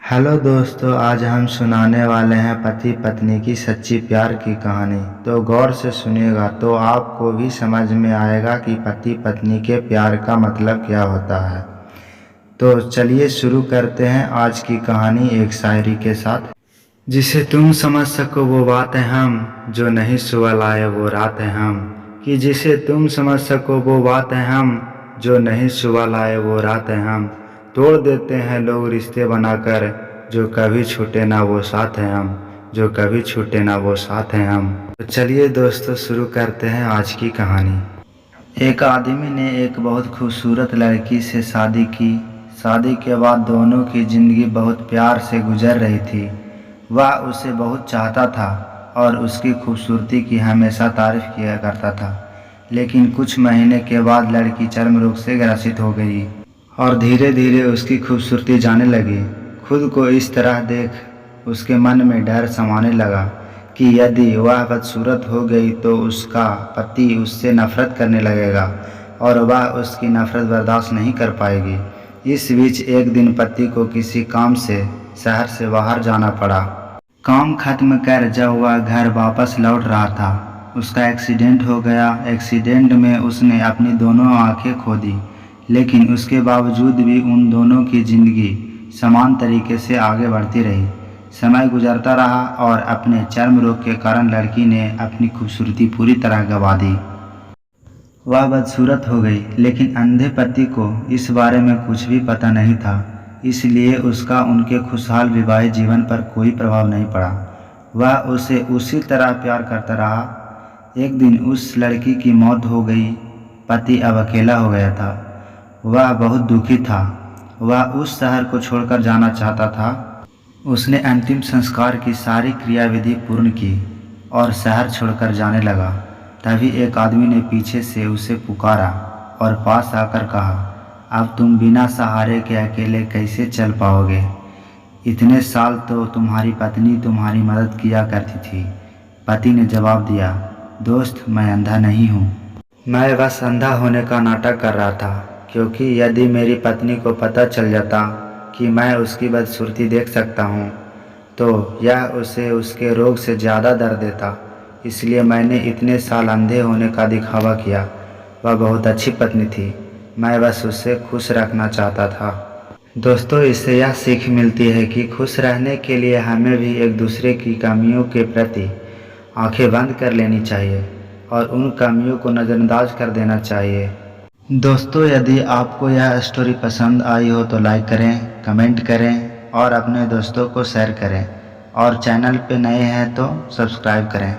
Hello दोस्तों, आज हम सुनाने वाले हैं पति पत्नी की सच्ची प्यार की कहानी। तो गौर से सुनिएगा तो आपको भी समझ में आएगा कि पति पत्नी के प्यार का मतलब क्या होता है। तो चलिए शुरू करते हैं आज की कहानी एक शायरी के साथ। जिसे तुम समझ सको वो बात है हम, जो नहीं सुबह लाए वो रात है हम। कि जिसे तुम समझ सको वो बात है हम, जो नहीं सुबह लाए वो रात है हम। तोड़ देते हैं लोग रिश्ते बनाकर, जो कभी छूटे ना वो साथ है हम, जो कभी छूटे ना वो साथ है हम। तो चलिए दोस्तों शुरू करते हैं आज की कहानी। एक आदमी ने एक बहुत खूबसूरत लड़की से शादी की। शादी के बाद दोनों की ज़िंदगी बहुत प्यार से गुजर रही थी। वह उसे बहुत चाहता था और उसकी खूबसूरती की हमेशा तारीफ किया करता था। लेकिन कुछ महीने के बाद लड़की चर्म रोग से ग्रसित हो गई और धीरे धीरे उसकी खूबसूरती जाने लगी। खुद को इस तरह देख उसके मन में डर समाने लगा कि यदि वह बदसूरत हो गई तो उसका पति उससे नफरत करने लगेगा और वह उसकी नफरत बर्दाश्त नहीं कर पाएगी। इस बीच एक दिन पति को किसी काम से शहर से बाहर जाना पड़ा। काम खत्म कर जब वह घर वापस लौट रहा था, उसका एक्सीडेंट हो गया। एक्सीडेंट में उसने अपनी दोनों आंखें खो दी, लेकिन उसके बावजूद भी उन दोनों की ज़िंदगी समान तरीके से आगे बढ़ती रही। समय गुजरता रहा और अपने चर्म रोग के कारण लड़की ने अपनी खूबसूरती पूरी तरह गंवा दी। वह बदसूरत हो गई, लेकिन अंधे पति को इस बारे में कुछ भी पता नहीं था, इसलिए उसका उनके खुशहाल वैवाहिक जीवन पर कोई प्रभाव नहीं पड़ा। वह उसे उसी तरह प्यार करता रहा। एक दिन उस लड़की की मौत हो गई। पति अब अकेला हो गया था। वह बहुत दुखी था। वह उस शहर को छोड़कर जाना चाहता था। उसने अंतिम संस्कार की सारी क्रियाविधि पूर्ण की और शहर छोड़कर जाने लगा। तभी एक आदमी ने पीछे से उसे पुकारा और पास आकर कहा, अब तुम बिना सहारे के अकेले कैसे चल पाओगे? इतने साल तो तुम्हारी पत्नी तुम्हारी मदद किया करती थी। पति ने जवाब दिया, दोस्त मैं अंधा नहीं हूँ। मैं बस अंधा होने का नाटक कर रहा था, क्योंकि यदि मेरी पत्नी को पता चल जाता कि मैं उसकी बदसूरती देख सकता हूँ तो यह उसे उसके रोग से ज़्यादा दर्द देता। इसलिए मैंने इतने साल अंधे होने का दिखावा किया। वह बहुत अच्छी पत्नी थी, मैं बस उसे खुश रखना चाहता था। दोस्तों, इससे यह सीख मिलती है कि खुश रहने के लिए हमें भी एक दूसरे की कमियों के प्रति आंखें बंद कर लेनी चाहिए और उन कमियों को नज़रअंदाज कर देना चाहिए। दोस्तों, यदि आपको यह स्टोरी पसंद आई हो तो लाइक करें, कमेंट करें और अपने दोस्तों को शेयर करें और चैनल पे नए हैं तो सब्सक्राइब करें।